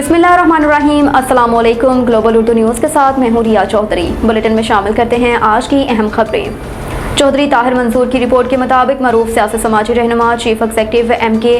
बिस्मिल्लाहिर्रहमानिर्रहीम। अस्सलाम वालेकुम। ग्लोबल उर्दू न्यूज़ के साथ मैं हूँ रिया चौधरी। बुलेटिन में शामिल करते हैं आज की अहम खबरें। चौधरी ताहिर मंसूर की रिपोर्ट के मुताबिक मरूफ सियासी समाजी रहनुमा chief executive MK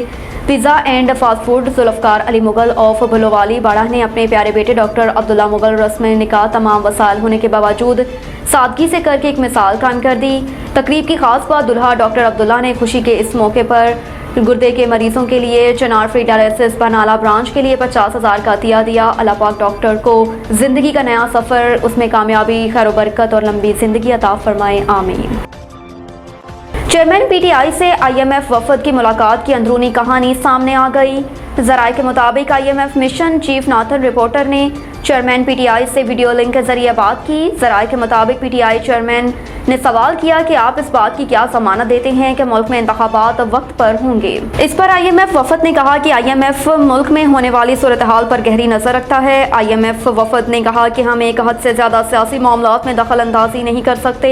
pizza and fast food Zulfiqar Ali Mughal of Bulowali Bara ने अपने प्यारे बेटे डॉक्टर अब्दुल्ला मुगल रस्म निकाह तमाम वसाइल होने के बावजूद सादगी से करके एक मिसाल कायम कर दी। तकरीब की खास बात दुल्हा डॉक्टर अब्दुल्ला ने खुशी के इस मौके पर गुर्दे के मरीजों के लिए चनार फ्री डायलिसिस बरनाला ब्रांच के लिए 50,000 का अतिया दिया। अल्लाह पाक डॉक्टर को जिंदगी का नया सफ़र, उसमें कामयाबी, खैर बरकत और लंबी जिंदगी अता फरमाए, आमीन। चेयरमैन PTI से IMF वफद की मुलाकात की अंदरूनी कहानी सामने आ गई। ज़राए के मुताबिक IMF mission chief Nathan reporter ने चेयरमैन PTI से वीडियो लिंक के जरिए बात की। ज़राए के मुताबिक PTI चेयरमैन ने सवाल किया कि आप इस बात की क्या जमानत देते हैं कि मुल्क में इंतखाबात वक्त पर होंगे। इस पर IMF वफद ने कहा कि IMF मुल्क में होने वाली सूरत हाल पर गहरी नजर रखता है। IMF वफद ने कहा कि हम एक हद से ज्यादा सियासी मामलात में दखल अंदाजी नहीं कर सकते।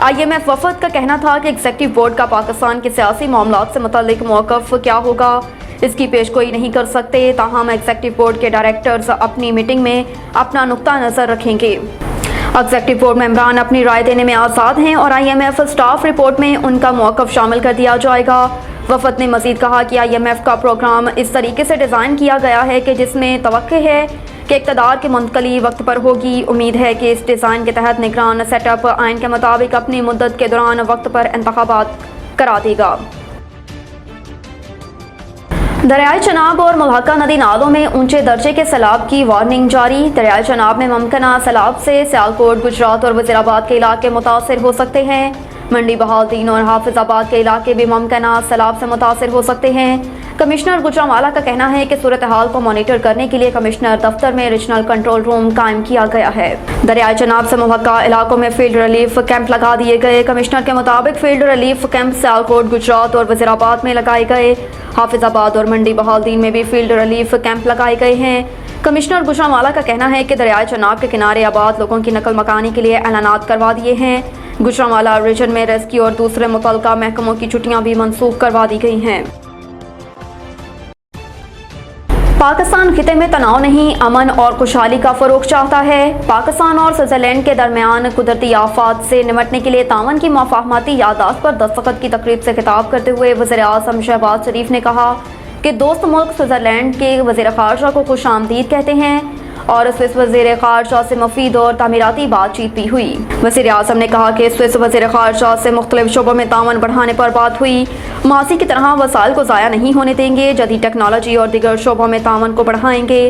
IMF वफद का कहना था कि एग्जीक्यूटिव बोर्ड का पाकिस्तान के सियासी मामलात से मुतल्लिक मौक़िफ़ क्या होगा, इसकी पेशगोई नहीं कर सकते। ताहम एग्जीक्यूटिव बोर्ड के डायरेक्टर्स अपनी मीटिंग में अपना नुक्ता नज़र रखेंगे। एग्जीक्यूटिव बोर्ड मेंबरान अपनी राय देने में आज़ाद हैं और IMF स्टाफ रिपोर्ट में उनका मौक़िफ़ शामिल कर दिया जाएगा। वफद ने मज़ीद कहा कि IMF का प्रोग्राम इस तरीके से डिज़ाइन किया गया है कि जिसमें तवक्को है कि इक़्तिदार की मुंतकली वक्त पर होगी। उम्मीद है कि इस डिज़ाइन के तहत निगरान सेटअप आइन के मुताबिक अपनी मुद्दत के दौरान वक्त पर इंतखाबात करा देगा। दरियाए चनाब और मुल्हका नदी नालों में ऊंचे दर्जे के सैलाब की वार्निंग जारी। दरियाए चनाब में मुमकिना सैलाब से सियालकोट, गुजरात और वज़ीराबाद के इलाके मुतासर हो सकते हैं। मंडी, बहाउद्दीन और हाफिजाबाद के इलाके भी मुमकिना सैलाब से मुतासर हो सकते हैं। कमिश्नर गुजरांवाला का कहना है कि सूरत हाल को मॉनिटर करने के लिए कमिश्नर दफ्तर में रीजनल कंट्रोल रूम कायम किया गया है। दरियाए चनाब से मुल्हका इलाकों में फील्ड रिलीफ कैंप लगा दिए गए। कमिश्नर के मुताबिक field relief camp Sialkot, Gujarat और वज़ीराबाद में लगाए गए। हाफिजाबाद और मंडी, बहाउद्दीन में भी फील्ड रिलीफ कैंप लगाए गए हैं। कमिश्नर गुजरांवाला का कहना है कि दरियाए चनाब के किनारे आबाद लोगों की नकल मकानी के लिए ऐलानात करवा दिए हैं। गुजरांवाला रीजन में रेस्क्यू और दूसरे मुतल्लिका महकमों की छुट्टियां भी मनसूख करवा दी गई हैं। पाकिस्तान खिते में तनाव नहीं, अमन और खुशहाली का फरोग चाहता है। पाकिस्तान और स्विट्जरलैंड के दरमियान कुदरती आफात से निपटने के लिए तावन की मुफाहमती याददाश्त पर दस्तखत की तकरीब से खिताब करते हुए वज़ीर-ए-आज़म शहबाज शरीफ ने कहा कि दोस्त मुल्क स्विट्जरलैंड के वज़ीर ख़ारजा को खुशामदीद कहते हैं और स्विस वज़ीर ख़ारजा से मुफीद और तामीराती बातचीत भी हुई। वज़ीर-ए-आज़म ने कहा कि स्विस वज़ीर ख़ारजा से मुख्तलिफ शोबों में तावन बढ़ाने पर बात हुई। माजी की तरह वसाइल को ज़ाया नहीं होने देंगे, जदीद टेक्नोलॉजी और दीगर शोबों में तावन को बढ़ाएंगे।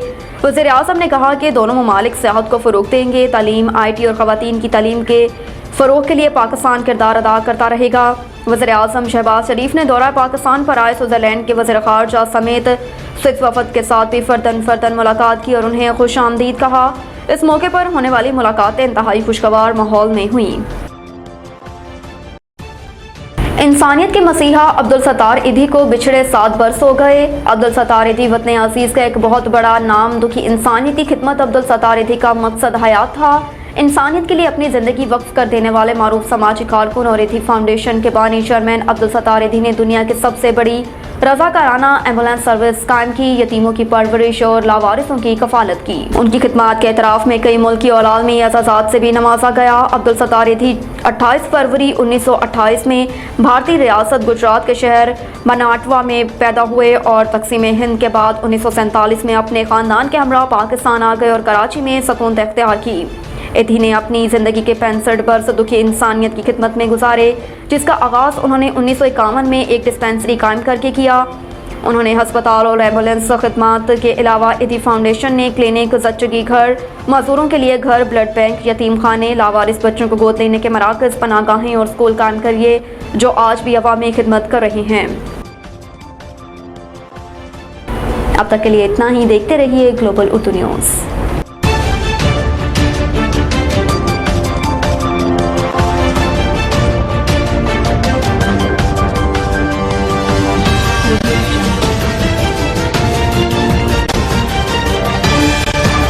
वज़ीर-ए-आज़म ने कहा कि दोनों ममालिक सेहत को फ़रोग़ देंगे। तालीम, IT और ख़वातीन की तालीम के फ़रोग़ के लिए पाकिस्तान किरदार अदा करता रहेगा। वज़ीर-ए-आज़म शहबाज शरीफ ने दौरा पाकिस्तान पर आए स्विट्ज़रलैंड के वज़ीर ख़ारजा समेत स्विस वफ़द के साथ भी फ़र्दन मुलाकात की और उन्हें खुशामदीद कहा। इस मौके पर होने वाली मुलाकातें इंतहाई खुशगवार माहौल में हुई। इंसानियत के मसीहा अब्दुल सत्तार ईदी को बिछड़े 7 बरस हो गए। अब्दुल सत्तार ईदी वतन अजीज़ का एक बहुत बड़ा नाम, दुखी इंसानियत की खिदमत अब्दुल सत्तार ईदी का मकसद हयात था। इंसानियत के लिए अपनी ज़िंदगी वक्फ कर देने वाले मारूफ समाजी कारकुन और ईदी फाउंडेशन के बानी चेयरमैन अब्दुल सत्तार ईदी ने दुनिया की सबसे बड़ी रज़ाकाराना एम्बुलेंस सर्विस कायम की, यतीमों की परवरिश और लावारिसों की कफालत की। उनकी खिदमत के एतराफ़ में कई मुल्की और आलमी एज़ाज़ात से भी नवाजा गया। अब्दुल सत्तार ईदी 28 फरवरी 1928 में भारतीय रियासत गुजरात के शहर बनाटवा में पैदा हुए और तकसीम हिंद के बाद 1947 में अपने ख़ानदान के हमरा पाकिस्तान आ गए और कराची में सकून इख्तियार की। ईदी ने अपनी ज़िंदगी के 65 बरस दुखी इंसानियत की खिदमत में गुजारे, जिसका आगाज़ उन्होंने 1951 में एक डिस्पेंसरी कायम करके किया। उन्होंने हस्पताल और एम्बुलेंस खिदमत के अलावा ईदी फाउंडेशन ने क्लिनिक, ज़च्चगी घर, मजदूरों के लिए घर, ब्लड बैंक, यतीम खाने, लावारिस बच्चों को गोद लेने के मराकज़, पनागाहें और स्कूल कायम करिए, जो आज भी अवामी खिदमत कर रहे हैं। अब तक के लिए इतना ही। देखते रहिए ग्लोबल उर्दू न्यूज़।